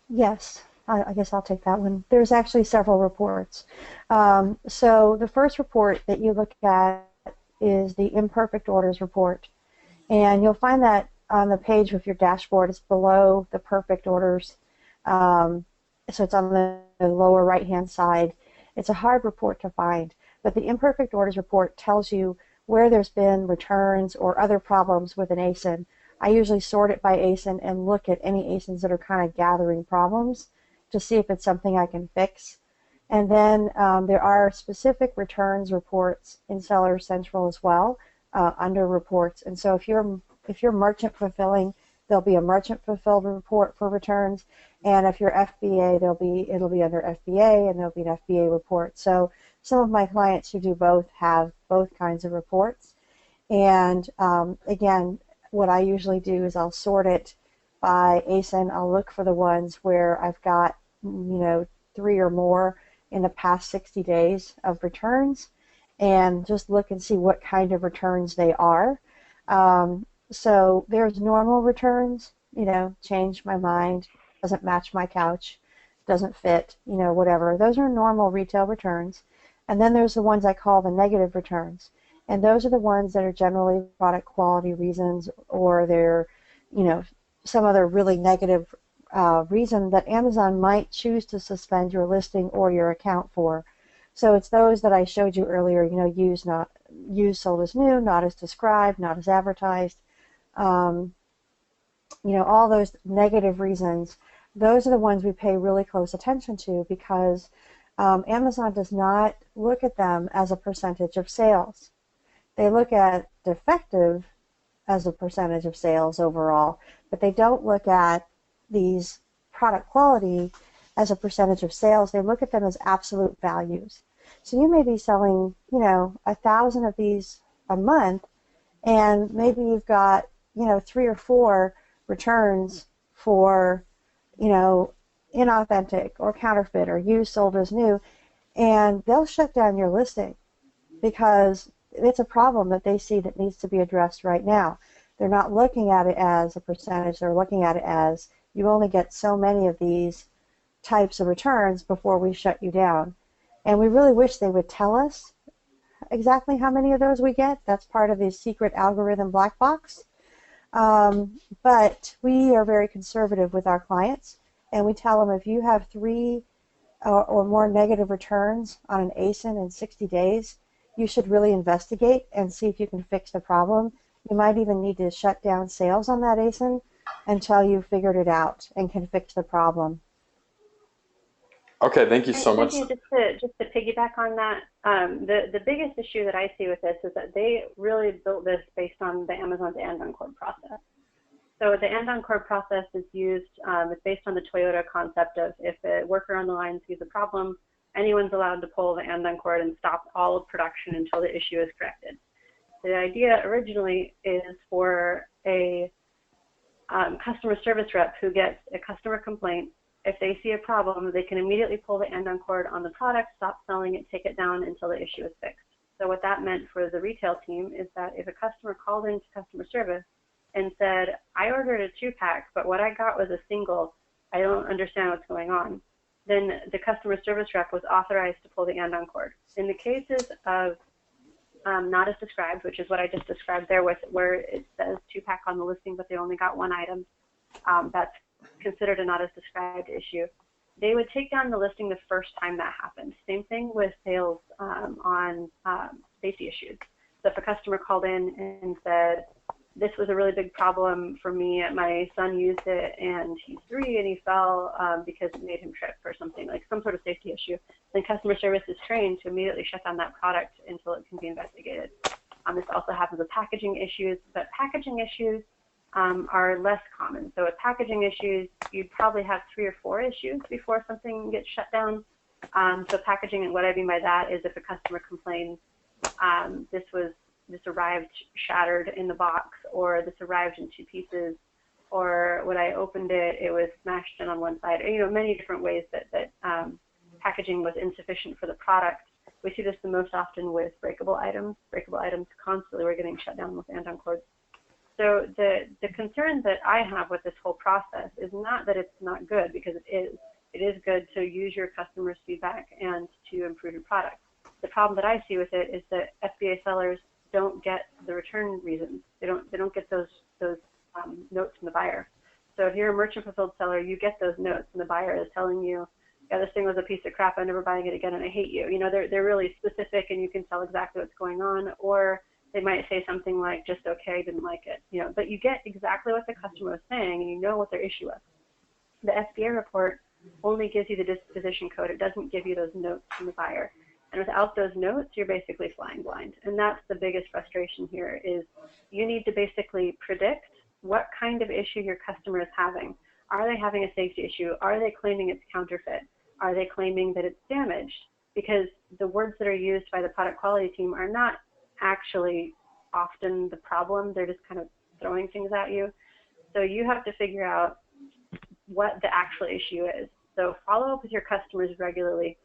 Yes, I guess I'll take that one. There's actually several reports. So the first report that you look at is the imperfect orders report. And you'll find that on the page with your dashboard. It's below the perfect orders. So it's on the lower right-hand side. It's a hard report to find. But the imperfect orders report tells you where there's been returns or other problems with an ASIN. I usually sort it by ASIN and look at any ASINs that are kind of gathering problems to see if it's something I can fix. And then there are specific returns reports in Seller Central as well, under reports. And so if you're merchant fulfilling, there'll be a merchant fulfilled report for returns. And if you're FBA, it'll be under FBA, and there'll be an FBA report. So some of my clients who do both have both kinds of reports. And again, what I usually do is I'll sort it by ASIN. I'll look for the ones where I've got 3 or more in the past 60 days of returns, and just look and see what kind of returns they are. So there's normal returns, change my mind, doesn't match my couch, doesn't fit, whatever. Those are normal retail returns. And then there's the ones I call the negative returns. And those are the ones that are generally product quality reasons, or they're, some other really negative reason that Amazon might choose to suspend your listing or your account for. So it's those that I showed you earlier, used sold as new, not as described, not as advertised. All those negative reasons, those are the ones we pay really close attention to, because Amazon does not look at them as a percentage of sales. They look at defective as a percentage of sales overall, but they don't look at these product quality as a percentage of sales. They look at them as absolute values. So you may be selling, 1,000 of these a month, and maybe you've got, 3 or 4 returns for, inauthentic or counterfeit or used, sold as new, and they'll shut down your listing because it's a problem that they see that needs to be addressed right now. They're not looking at it as a percentage. They're looking at it as you only get so many of these types of returns before we shut you down. And we really wish they would tell us exactly how many of those we get. That's part of the secret algorithm black box. But we are very conservative with our clients, and we tell them if you have 3 or more negative returns on an ASIN in 60 days, you should really investigate and see if you can fix the problem. You might even need to shut down sales on that ASIN until you've figured it out and can fix the problem. Okay, thank you so much. Cynthia, just to piggyback on that, the biggest issue that I see with this is that they really built this based on the Amazon's and-on-cord process. So the and-on-cord process is used, it's based on the Toyota concept of if a worker on the line sees a problem, anyone's allowed to pull the and-on-cord and stop all of production until the issue is corrected. The idea originally is for a customer service rep who gets a customer complaint. If they see a problem, they can immediately pull the and-on-cord on the product, stop selling it, take it down until the issue is fixed. So what that meant for the retail team is that if a customer called into customer service and said, I ordered a 2-pack, but what I got was a single, I don't understand what's going on, then the customer service rep was authorized to pull the and-on-cord. In the cases of not as described, which is what I just described there, with where it says 2-pack on the listing, but they only got 1 item, that's considered a not as described issue. They would take down the listing the first time that happened. Same thing with sales on safety issues. So if a customer called in and said, this was a really big problem for me, my son used it and he's 3 and he fell because it made him trip or something, like some sort of safety issue, then customer service is trained to immediately shut down that product until it can be investigated. This also happens with packaging issues, but packaging issues are less common. So with packaging issues, you'd probably have 3 or 4 issues before something gets shut down. So packaging, and what I mean by that is if a customer complains, this arrived shattered in the box, or this arrived in 2 pieces, or when I opened it, it was smashed in on one side. Many different ways that packaging was insufficient for the product. We see this the most often with breakable items. Breakable items constantly were getting shut down with and-on-cords. So the concern that I have with this whole process is not that it's not good, because it is. It is good to use your customers' feedback and to improve your product. The problem that I see with it is that FBA sellers don't get the return reasons. They don't get those notes from the buyer. So if you're a merchant fulfilled seller, you get those notes, and the buyer is telling you, yeah, this thing was a piece of crap, I'm never buying it again, and I hate you. They're really specific, and you can tell exactly what's going on. Or they might say something like, just okay, didn't like it. But you get exactly what the customer was saying, and you know what their issue was. The FBA report only gives you the disposition code. It doesn't give you those notes from the buyer. And without those notes, you're basically flying blind. And that's the biggest frustration here, is you need to basically predict what kind of issue your customer is having. Are they having a safety issue? Are they claiming it's counterfeit? Are they claiming that it's damaged? Because the words that are used by the product quality team are not actually often the problem. They're just kind of throwing things at you. So you have to figure out what the actual issue is. So follow up with your customers regularly.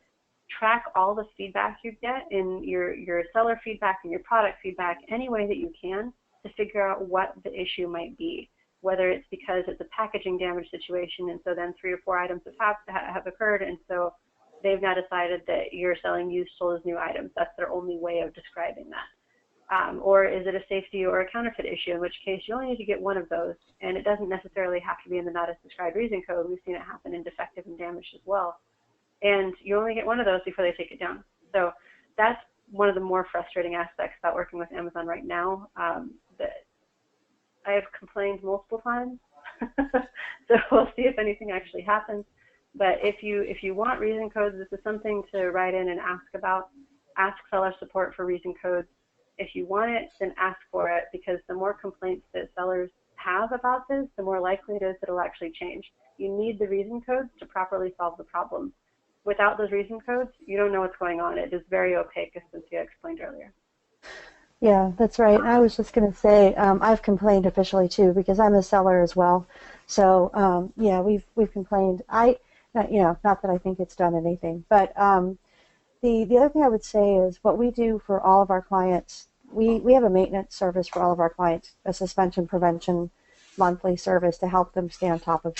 Track all the feedback you get in your seller feedback and your product feedback any way that you can to figure out what the issue might be, whether it's because it's a packaging damage situation, and so then 3 or 4 items have occurred, and so they've now decided that you're selling used, sold as new items. That's their only way of describing that. Or is it a safety or a counterfeit issue, in which case you only need to get one of those, and it doesn't necessarily have to be in the not as described reason code. We've seen it happen in defective and damaged as well. And you only get one of those before they take it down. So that's one of the more frustrating aspects about working with Amazon right now. That I have complained multiple times, so we'll see if anything actually happens. But if you want reason codes, this is something to write in and ask about. Ask seller support for reason codes. If you want it, then ask for it, because the more complaints that sellers have about this, the more likely it is that it'll actually change. You need the reason codes to properly solve the problem. Without those reason codes, you don't know what's going on. It is very opaque, as Cynthia explained earlier. Yeah, that's right. I was just going to say I've complained officially too, because I'm a seller as well. So yeah, we've complained. not that I think it's done anything, but the other thing I would say is what we do for all of our clients. We have a maintenance service for all of our clients, a suspension prevention monthly service to help them stay on top of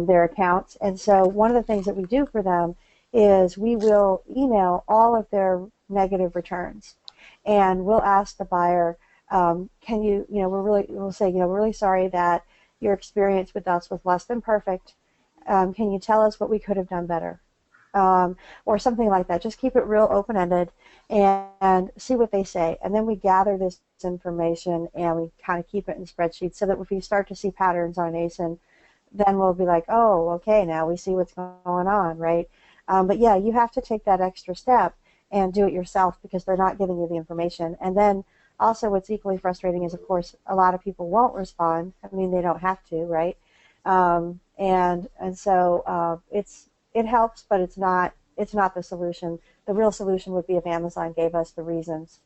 their accounts. And so one of the things that we do for them is we will email all of their negative returns, and we'll ask the buyer, can you, we'll say, we're really sorry that your experience with us was less than perfect. Can you tell us what we could have done better? Or something like that. Just keep it real open-ended and see what they say. And then we gather this information and we kind of keep it in spreadsheets so that if we start to see patterns on ASIN, then we'll be like, oh, okay, now we see what's going on, right? But yeah, you have to take that extra step and do it yourself because they're not giving you the information. And then also what's equally frustrating is, of course, a lot of people won't respond. I mean, they don't have to, right? And so it helps, but it's not the solution. The real solution would be if Amazon gave us the reasons.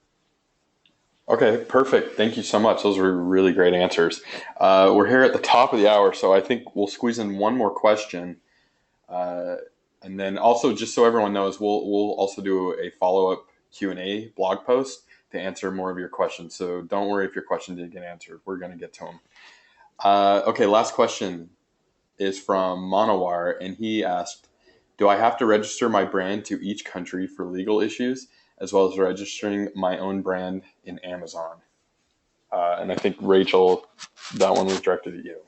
Okay, perfect. Thank you so much. Those were really great answers. We're here at the top of the hour, so I think we'll squeeze in one more question. And then also, just so everyone knows, we'll also do a follow-up Q&A blog post to answer more of your questions. So don't worry if your question didn't get answered. We're going to get to them. Okay, last question is from Monowar, and he asked, do I have to register my brand to each country for legal issues, as well as registering my own brand in Amazon? And I think, Rachel, that one was directed at you.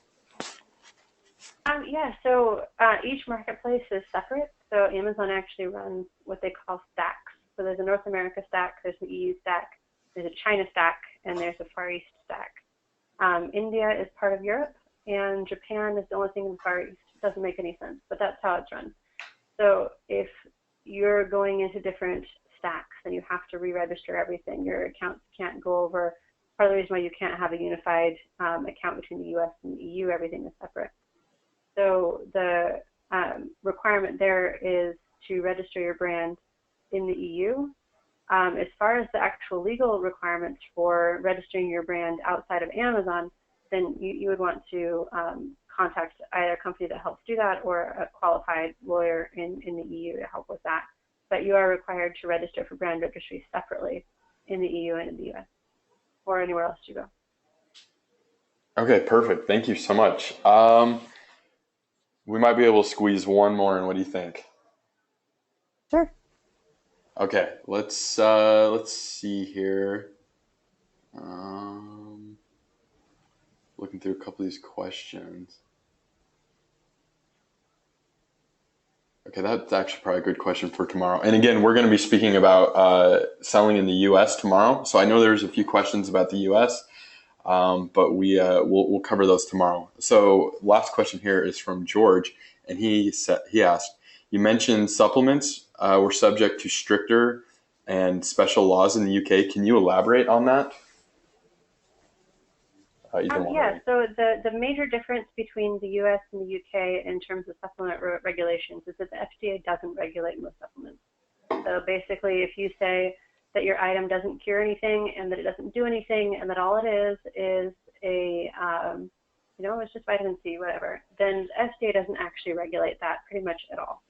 Yeah, so each marketplace is separate. So Amazon actually runs what they call stacks. So there's a North America stack, there's an EU stack, there's a China stack, and there's a Far East stack. India is part of Europe, and Japan is the only thing in the Far East. It doesn't make any sense, but that's how it's run. So if you're going into different stacks, then you have to re-register everything. Your accounts can't go over. Part of the reason why you can't have a unified account between the US and the EU, everything is separate. So the requirement there is to register your brand in the EU. As far as the actual legal requirements for registering your brand outside of Amazon, then you would want to contact either a company that helps do that or a qualified lawyer in the EU to help with that. But you are required to register for brand registry separately in the EU and in the US or anywhere else you go. Okay, perfect. Thank you so much. We might be able to squeeze one more in. What do you think? Sure. Okay, let's see here. Looking through a couple of these questions. Okay, that's actually probably a good question for tomorrow. And again, we're going to be speaking about selling in the U.S. tomorrow. So I know there's a few questions about the U.S., but we'll cover those tomorrow. So last question here is from George, and he asked, you mentioned supplements were subject to stricter and special laws in the UK. Can you elaborate on that? Yeah, so the major difference between the US and the UK in terms of supplement regulations is that the FDA doesn't regulate most supplements. So basically, if you say that your item doesn't cure anything and that it doesn't do anything and that all it is a, it's just vitamin C, whatever, then the FDA doesn't actually regulate that pretty much at all.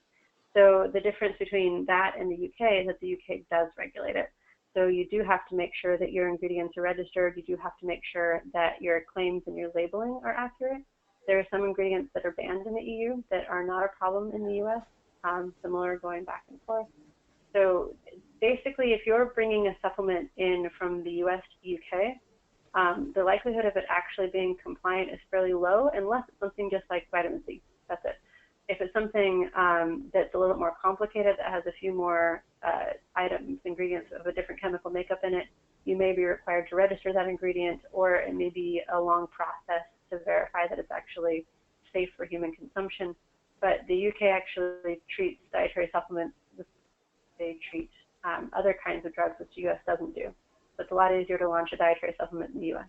So the difference between that and the UK is that the UK does regulate it. So you do have to make sure that your ingredients are registered. You do have to make sure that your claims and your labeling are accurate. There are some ingredients that are banned in the EU that are not a problem in the US, similar going back and forth. So basically, if you're bringing a supplement in from the US to UK, the likelihood of it actually being compliant is fairly low unless it's something just like vitamin C. That's it. If it's something that's a little bit more complicated, that has a few more items, ingredients of a different chemical makeup in it, you may be required to register that ingredient, or it may be a long process to verify that it's actually safe for human consumption. But the UK actually treats dietary supplements, they treat other kinds of drugs, which the US doesn't do. So it's a lot easier to launch a dietary supplement in the US.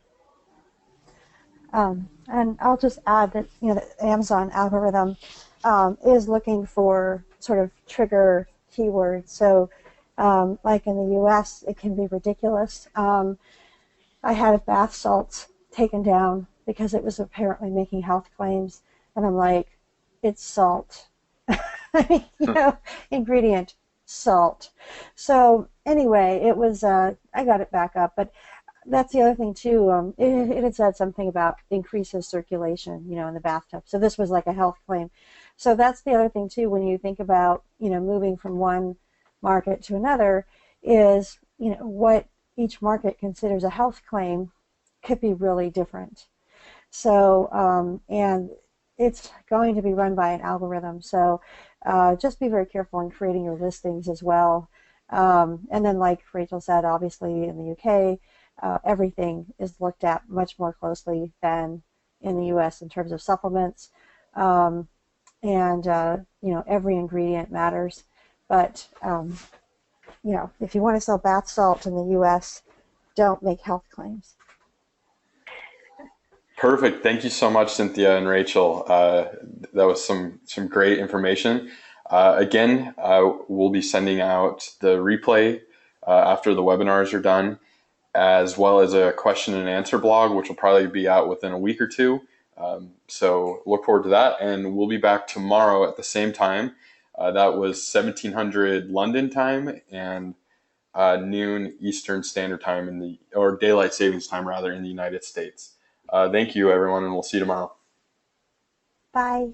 And I'll just add that the Amazon algorithm is looking for sort of trigger keywords. So like in the US, it can be ridiculous. I had bath salts taken down because it was apparently making health claims, and I'm like, it's salt. ingredient, salt. So anyway, it was, I got it back up, but that's the other thing too. It had said something about increases circulation, in the bathtub. So this was like a health claim. So that's the other thing too, when you think about, moving from one market to another, is, what each market considers a health claim could be really different. So, and it's going to be run by an algorithm. So just be very careful in creating your listings as well. And then, like Rachel said, obviously in the UK, everything is looked at much more closely than in the US in terms of supplements. And every ingredient matters. But, if you want to sell bath salt in the US, don't make health claims. Perfect. Thank you so much, Cynthia and Rachel. That was some great information. Again, we'll be sending out the replay after the webinars are done, as well as a question and answer blog, which will probably be out within a week or two. So look forward to that. And we'll be back tomorrow at the same time. That was 1700 London time and noon Eastern Standard Time or Daylight Savings Time rather, in the United States. Thank you, everyone, and we'll see you tomorrow. Bye.